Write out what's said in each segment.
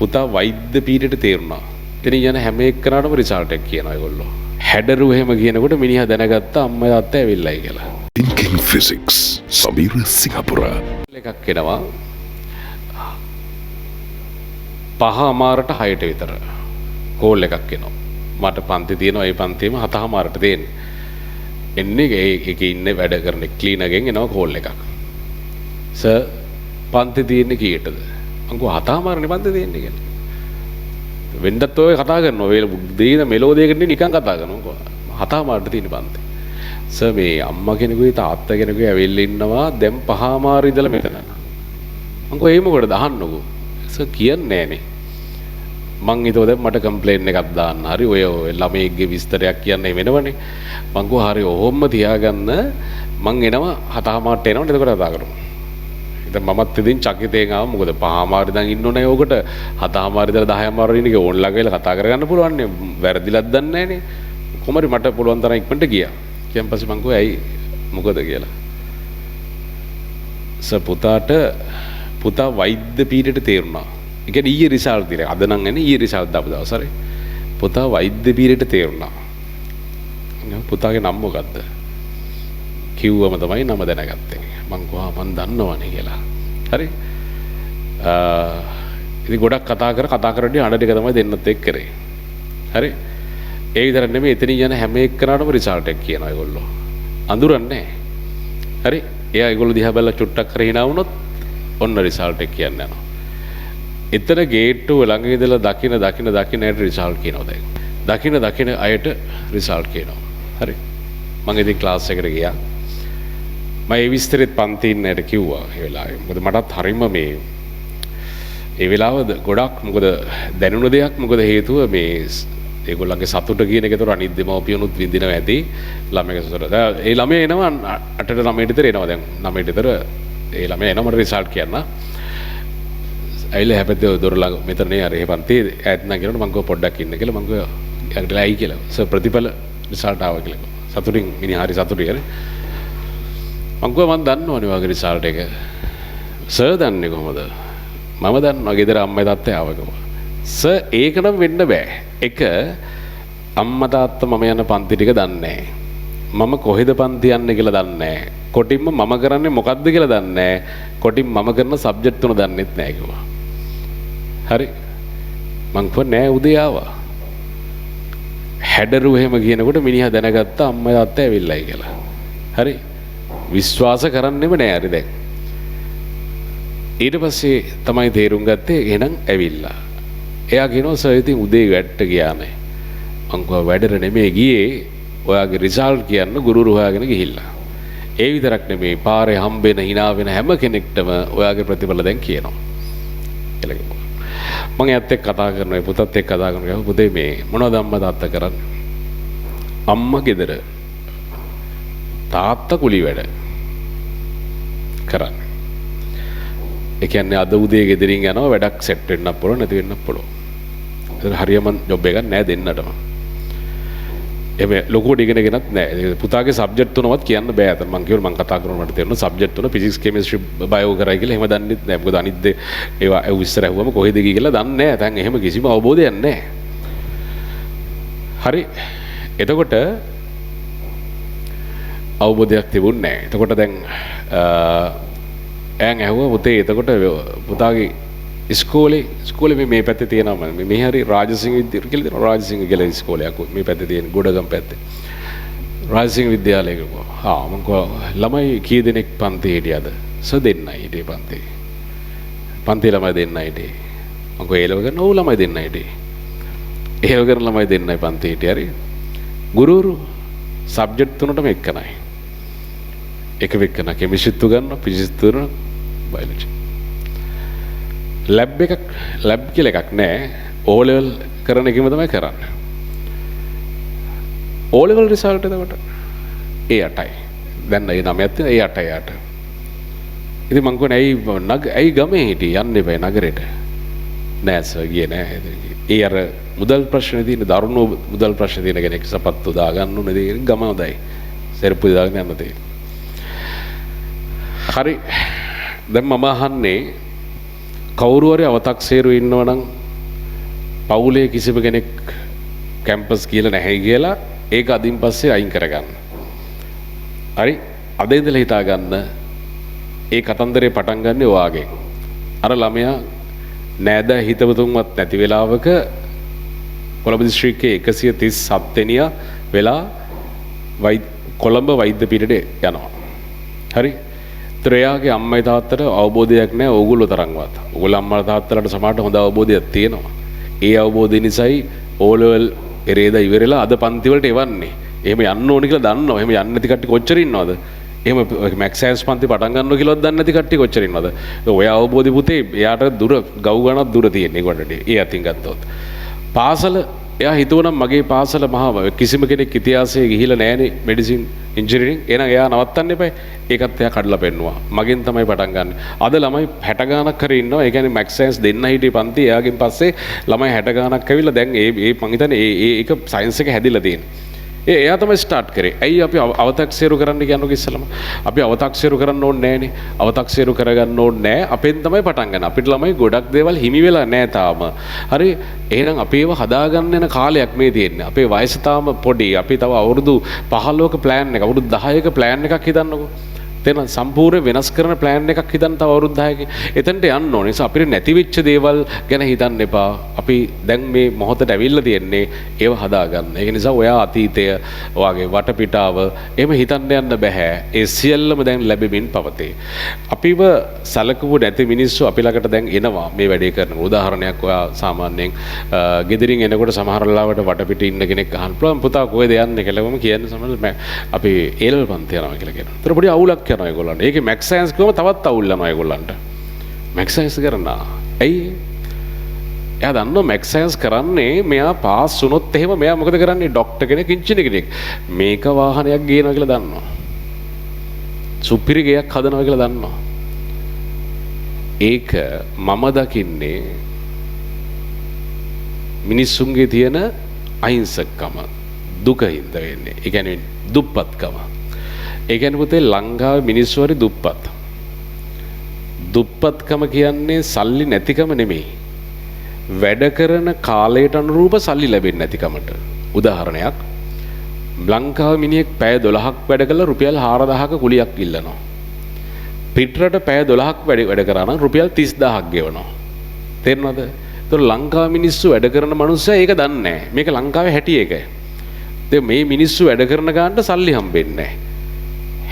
පුතා වෛද්‍ය පීඨයට තේරුණා. එතන යන හැම එක්කනටම රිසල්ට් එක කියනවා ඒගොල්ලෝ. හැඩරු එහෙම කියනකොට මිනිහා දැනගත්තා අම්මා තාත්තා ඇවිල්ලායි කියලා. Thinking Physics සමීර සිංහපුර එකක් එනවා 5:00ට 6ට විතර කෝල් එකක් එනවා. මට පන්ති තියෙනවා ඒ පන්තියේම 7:00ට දෙන්නේ. එන්නේ ඒකේ ඉන්නේ වැඩ කරන ක්ලීනර්ගෙන් එනවා කෝල් එකක්. සර් පන්ති තියෙන්නේ කීයටද? මං කිව්වා 7:00නේ පන්ති තියෙන්නේ කියලා. වෙන්නත් ඔය කතා කරනවා. ඔය දෙයින මෙලෝදියකට නිකන් කතා කරනවා. 7:00ට තියෙන පන්ති. සර් මේ අම්මා කෙනෙකුයි තාත්තා කෙනෙකුයි ඇවිල්ලා ඉන්නවා දැන් 5:00 ඉඳලා මෙතන. මං කිව්වා ඒ මොකටද අහන්නකෝ. සර් කියන්නේ නෑනේ. මං හිතුවා දැන් මට කම්ප්ලේන් එකක් දාන්න. හරි ඔය ළමයිගේ විස්තරයක් කියන්නේ වෙනවනේ. මං කිව්වා හරි ඔහොම තියාගන්න මං එනවා 7:00ට එනවනේ එතකොට කතා කරමු. ඉතින් මමත් ඉතින් චකිතයෙන් ආවා මොකද 5:00 ඉඳන් ඉන්න ඕනේ ඕකට 7:00 ඉඳලා 10:00 ඉන්න එක ඕන් ළඟ වෙලා කතා කරගන්න පුළුවන් නේ. වැරදිලක් දන්නේ නෑනේ. කොහමරි මට පුළුවන් තරම් ඉක්මනට ගියා. ඊට පස්සේ මං කිව්වා ඇයි මොකද කියලා. පුතා වෛද්‍ය පීඨයට තේරුණා. ඒ කියන්නේ ඊයේ රිසල්ට් දිලා. අද නම් එන්නේ ඊයේ රිසල්ට් දාපු දවස් හරි. පුතා වෛද්‍ය පීඨයට තේරුණා. පුතාගේ නම මොකද්ද? කිව්වම තමයි නම දැනගත්තේ. මං කිව්වා මං දන්නවනේ කියලා. හරි. ඉතින් ගොඩක් කතා කරද්දී අඬ ටික තමයි දෙන්නත් එක්ක කරේ. හරි. ඒ විතර නෙමෙයි එතන යන හැම එක්කනටම රිසල්ට් එක කියනවා ඒගොල්ලෝ. අඳුරන්නේ නැහැ. හරි. එයා ඒගොල්ලෝ දිහා බලලා චුට්ටක් කර hina වුණොත් ඔන්න රිසල්ට් එක කියන්න යනවා. එතන ගේට්ටුව ළඟ ඉඳලා දකින අයට රිසල්ට් කියනවා දැන්. දකින අයට රිසල්ට් කියනවා. හරි. මම ඉතින් ක්ලාස් එකට ගියා. මම ඒ විස්තරෙත් පන්ති ඉන්නට කිව්වා ඒ වෙලාවේ. මොකද මටත් හරිම මේ ඒ වෙලාව ගොඩක් මොකද දැනුණ දෙයක් මොකද හේතුව මේ ඒගොල්ලන්ගේ සතුට කියන එක ඒතර අනිත් දෙමව්පියනුත් විඳිනවා ඇති ළමයිගේ සතුට. ඒ ළමයා එනවා 8ට 9ට විතර එනවා දැන් 9ට විතර ඒ ළමයා එනවා මට රිසල්ට් කියන්න. ඇයිල හැපැත්තේ දොර ළඟ මෙතනනේ අර ඒ පන්ති ඈත් නම් කියනකොට මම පොඩ්ඩක් ඉන්න කියලා මම කිව්වා යන්ටලා ඇයි කියලා. සර් ප්‍රතිඵල රිසල්ට් ආවා කියලා. සතුටින් මිනිහා හරි සතුටුයි හරි. මම කිව්වා මම දන්නවනේ වගේ රිසල්ට් එක. සර් දන්නේ කොහමද? මම දන්නවා ගෙදර අම්මයි තාත්තයි ආවා කිව්වා. සර් ඒක නම් වෙන්න බෑ. එක අම්මා තාත්තා මම යන පන්ති ටික දන්නේ නැහැ. මම කොහෙද පන්ති යන්නේ කියලා දන්නේ නැහැ. කොටින්ම මම කරන්නේ මොකද්ද කියලා දන්නේ නැහැ. කොටින් මම කරන සබ්ජෙක්ට් තුන දන්නෙත් නැහැ කිව්වා. හරි. මං කිව්වා නෑ උදේ ආවා. හැඩරු එහෙම කියනකොට මිනිහා දැනගත්තා අම්මා තාත්තා ඇවිල්ලායි කියලා. හරි. විශ්වාස කරන්නෙම නෑ හරි දැන්. ඊට පස්සේ තමයි තේරුම් ගත්තේ එහෙනම් ඇවිල්ලා. එයා කියනවා සර් ඉතින් උදේ වැඩට ගියා නෑ. මං කිව්වා වැඩට නෙමෙයි ගියේ. ඔයාගේ රිසල්ට් කියන්න ගුරුවරු හොයාගෙන ගිහිල්ලා. ඒ විතරක් නෙමෙයි පාරේ හම්බෙන hina වෙන හැම කෙනෙක්ටම ඔයාගේ ප්‍රතිඵල දැන් කියනවා. කියලා කිව්වා. මම එයාත් එක්ක කතා කරනවා පුතත් එක්ක කතා කරනවා පුතේ මේ මොනවද අම්මා තාත්තා කරන්නේ? අම්මා ගෙදර. තාත්තා කුලි වැඩ කරන්නේ. ඒ කියන්නේ අද උදේ ගෙදරින් යනවා වැඩක් සෙට් වෙන්නත් පුළුවන් නැති වෙන්නත් පුළුවන්. ඒක හරියම ජොබ් එකක් නෑ දෙන්නටම. එමෙ ලොකුට ඉගෙනගෙනත් නෑ. පුතාගේ සබ්ජෙක්ට් තුනවත් කියන්න බෑ. අතන මම කියවල මම කතා කරනවා මට තේරෙනවා සබ්ජෙක්ට් තුන ෆිසික්ස් කෙමිස්ට්‍රි බයෝ කරයි කියලා එහෙම දන්නෙත් නෑ. මොකද අනිත් ඒවා විස්තර ඇහුවම කොහෙද ගියේ කියලා දන්නේ නෑ. දැන් එහෙම කිසිම අවබෝධයක් නෑ. හරි. එතකොට අවබෝධයක් තිබුණේ නෑ. එතකොට දැන් ඈන් ඇහුවා පුතේ එතකොට පුතාගේ ඉස්කෝලේ මේ පැත්තේ තියෙනවා මේ හරි රාජසිංහ විද්‍යාලය කියලා තියෙනවා රාජසිංහ කියලා ඉස්කෝලයක් මේ පැත්තේ තියෙන ගොඩගම් පැත්තේ රාජසිංහ විද්‍යාලය කිව්වා මම කිව්වා ළමයි කී දෙනෙක් පන්තියේ හිටියද සර් දෙන්නයි හිටියේ පන්තියේ ළමයි දෙන්නයි හිටියේ මම කිව්වා ඒලව කරන ඔව් ළමයි දෙන්නයි හිටියේ ඒව කරන ළමයි දෙන්නයි පන්තියේ හිටියේ හරි ගුරුවරු සබ්ජෙක්ට් තුනටම එක්කනයි එක වෙකන කෙමිස්ට්‍රි ගන්න ෆිසික්ස් තුන බයොලොජි ලැබ් කියලා එකක් නෑ O level කරන එකම තමයි කරන්නේ O level රිසල්ට් එතකොට A8යි දැන් ඒ 9ක් තියෙන A8යි ඉතින් මං කියන්නේ ඇයි ගමේ හිටියේ යන්න එපා නගරෙට නෑ සර් ගියේ නෑ ඒ අර මුදල් ප්‍රශ්නේ තියෙන දරුණු මුදල් ප්‍රශ්නේ තියෙන කෙනෙක් සපත්තු දාගන්න ඕනේ ඉතින් ගම හොඳයි සෙරප්පු දාගෙන යන්න තියෙන්නේ හරි දැන් මම අහන්නේ කවුරු හරි අව탁සේරු ඉන්නවනම් පවුලේ කිසිම කෙනෙක් කැම්පස් කියලා නැහැ කියලා ඒක අදින් පස්සේ අයින් කරගන්න. හරි අද ඉඳලා හිතා ගන්න ඒ කතන්දරේ පටන් ගන්න ඔයාගෙන්. අර ළමයා නෑද හිතවතුන්වත් නැති වෙලාවක කොළඹ දිස්ත්‍රික්කයේ 137 වෙනියා වෙලා කොළඹ වෛද්‍ය පීඨයට යනවා. හරි ත්‍රයාගේ අම්මයි තාත්තට අවබෝධයක් නැහැ ඕගොල්ලෝ තරම්වත්. ඕගොල්ලෝ අම්මලා තාත්තලාට සමහරට හොඳ අවබෝධයක් තියෙනවා. ඒ අවබෝධය නිසායි O level එරේද ඉවරලා අද පන්ති වලට එවන්නේ. එහෙම යන්න ඕනි කියලා දන්නවා. එහෙම යන්නේ නැති කට්ටිය කොච්චර ඉන්නවද? එහෙම මැක්ස් සයන්ස් පන්ති පටන් ගන්නවා කියලාවත් දන්නේ නැති කට්ටිය කොච්චර ඉන්නවද? ඔය අවබෝධي පුතේ එයාට දුර ගව් ගණක් දුර තියෙන්නේ ඒකට. ඒ අතින් ගත්තොත්. පාසල එයා හිතුවනම් මගේ පාසල මහා කිසිම කෙනෙක් ඉතිහාසයේ ගිහිලා නැහැනේ මෙඩිසින් ඉන්ජිනියරින් එහෙනම් එයා නවත්තන්න එපා ඒකත් එයා කඩලා පෙන්නුවා මගෙන් තමයි පටන් ගන්න. අද ළමයි 60 ගානක් කරේ ඉන්නවා. ඒ කියන්නේ මැක්ස් සයන්ස් දෙන්න හිටියේ පන්ති එයාගෙන් පස්සේ ළමයි 60 ගානක් ඇවිල්ලා දැන් ඒ මං හිතන්නේ ඒක සයන්ස් එක හැදිලා තියෙනවා. එයා තමයි ස්ටාර්ට් කරේ. ඇයි අපි අව탁සේරු කරන්න කියනකො ඉස්සලම? අපි අව탁සේරු කරන්න ඕනේ නැහනේ. අව탁සේරු කරගන්න ඕනේ නැහැ. අපෙන් තමයි පටන් ගන්න. අපිට ළමයි ගොඩක් දේවල් හිමි වෙලා නැහැ තාම. හරි එහෙනම් අපේව හදාගන්න යන කාලයක් මේ තියෙන්නේ. අපේ වයස තාම පොඩි. අපි තව අවුරුදු 15ක ප්ලෑන් එක, අවුරුදු 10ක ප්ලෑන් එකක් හිතන්නකෝ. තේන සම්පූර්ණ වෙනස් කරන ප්ලෑන් එකක් හිතන්න තව අවුරුදු 10කින්. එතනට යන්න ඕනේ. නිසා අපිට නැති වෙච්ච දේවල් ගැන හිතන්න එපා. අපි දැන් මේ මොහොතට ඇවිල්ලා තියෙන්නේ ඒව හදාගන්න. ඒක නිසා ඔයා අතීතය, ඔයාගේ වටපිටාව එහෙම හිතන්න යන්න බෑ. ඒ සියල්ලම දැන් ලැබෙමින් පවතී. අපිව සලකුව නැති මිනිස්සු අපි ළඟට දැන් එනවා මේ වැඩේ කරනවා. උදාහරණයක් ඔයා සාමාන්‍යයෙන් ගෙදරින් එනකොට සමහර වෙලාවට වටපිට ඉන්න කෙනෙක් අහන්න පුළුවන් පුතා කොහෙද යන්නේ කියලා මම කියන්නේ සමහර අපි ඒලල් පන්ති යනවා කියලා කියනවා. ඒතර පොඩි අවුලක් කරනවා ඒගොල්ලන්ට. ඒකේ මැක්ස් සයන්ස් කිව්වම තවත් අවුල් යනවා ඒගොල්ලන්ට. මැක්ස් සයන්ස් කරනවා. ඇයි? එයා දන්නවා මැක්ස් සයන්ස් කරන්නේ මෙයා පාස් වුණොත් එහෙම මෙයා මොකද කරන්නේ? ડોක්ටර් කෙනෙක්, ඉංජිනේර කෙනෙක්. මේක වාහනයක් ගේනවා කියලා දන්නවා. සුපිරි ගයක් හදනවා කියලා දන්නවා. ඒක මම දකින්නේ මිනිස්සුන්ගේ තියෙන අහිංසකකම දුකින්ද වෙන්නේ. ඒ කියන්නේ දුප්පත්කම. ඒ කියන්නේ පුතේ ලංකාවේ මිනිස්සු හරි දුප්පත්. දුප්පත්කම කියන්නේ සල්ලි නැතිකම නෙමෙයි. වැඩ කරන කාලයට අනුරූප සල්ලි ලැබෙන්නේ නැතිකමට. උදාහරණයක් ලංකාවේ මිනිහෙක් පැය 12ක් වැඩ කළා රුපියල් 4000ක කුලියක් ඉල්ලනවා. පිටරට පැය 12ක් වැඩ කරා නම් රුපියල් 30000ක් ගෙවනවා. තේරෙනවද? ඒතර ලංකාවේ මිනිස්සු වැඩ කරන මනුස්සයා ඒක දන්නේ නැහැ. මේක ලංකාවේ හැටි එකයි. දැන් මේ මිනිස්සු වැඩ කරන ගානට සල්ලි හම්බෙන්නේ නැහැ.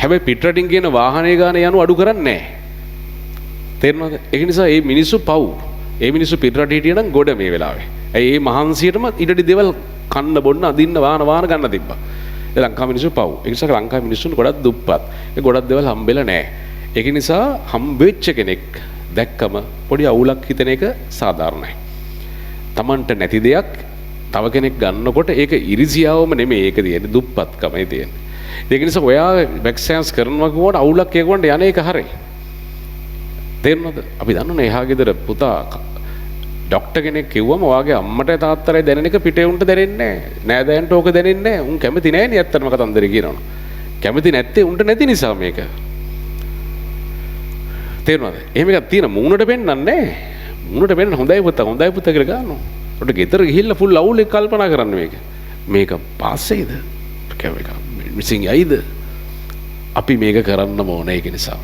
හැබැයි පිටරටින් කියන වාහනේ ගාන යනු අඩු කරන්නේ නැහැ. තේරෙනවද? ඒක නිසා මේ මිනිස්සු පව්. මේ මිනිස්සු පිටරට හිටිය නම් ගොඩ මේ වෙලාවේ. ඇයි මේ මහන්සියටම ඉඩඩි දේවල් කන්න බොන්න අදින්න වාහන ගන්න තිබ්බා. ඒ ලංකාවේ මිනිස්සු පව්. ඒ නිසා ලංකාවේ මිනිස්සුන් ගොඩක් දුප්පත්. ඒ ගොඩක් දේවල් හම්බෙලා නැහැ. ඒක නිසා හම්බෙච්ච කෙනෙක් දැක්කම පොඩි අවුලක් හිතෙන එක සාධාරණයි. Tamanට නැති දෙයක් තව කෙනෙක් ගන්නකොට ඒක ඉරිසියාවම නෙමෙයි ඒක තියෙන්නේ දුප්පත්කමයි තියෙන්නේ. ඒක නිසා ඔයා මැක්ස් සයන්ස් කරනවා කියනකොට අවුලක් ඒකට යන එක හරි. තේරුණාද? අපි දන්නවනේ එහා ගෙදර පුතා ડોක්ටර් කෙනෙක් කිව්වම ඔයාගේ අම්මට තාත්තටයි දැනෙන එක පිටේ උන්ට දැනෙන්නේ නැහැ. නෑදෑයන්ට ඕක දැනෙන්නේ නැහැ. උන් කැමති නැහැ නේ ඇත්තටම කතන්දරේ කියනවනේ. කැමති නැත්තේ උන්ට නැති නිසා මේක. තේරුණාද? එහෙම එකක් තියෙන මූණට පෙන්නන්නේ නැහැ. මූණට පෙන්නන හොඳයි පුතා කියලා ගන්නවා. උන්ට ගෙදර ගිහිල්ලා ෆුල් අවුල් එක කල්පනා කරන්න මේක. මේක පාස් වෙයිද? කැමෙක මිසින් යයිද? අපි මේක කරන්නම ඕනේ ඒක නිසා.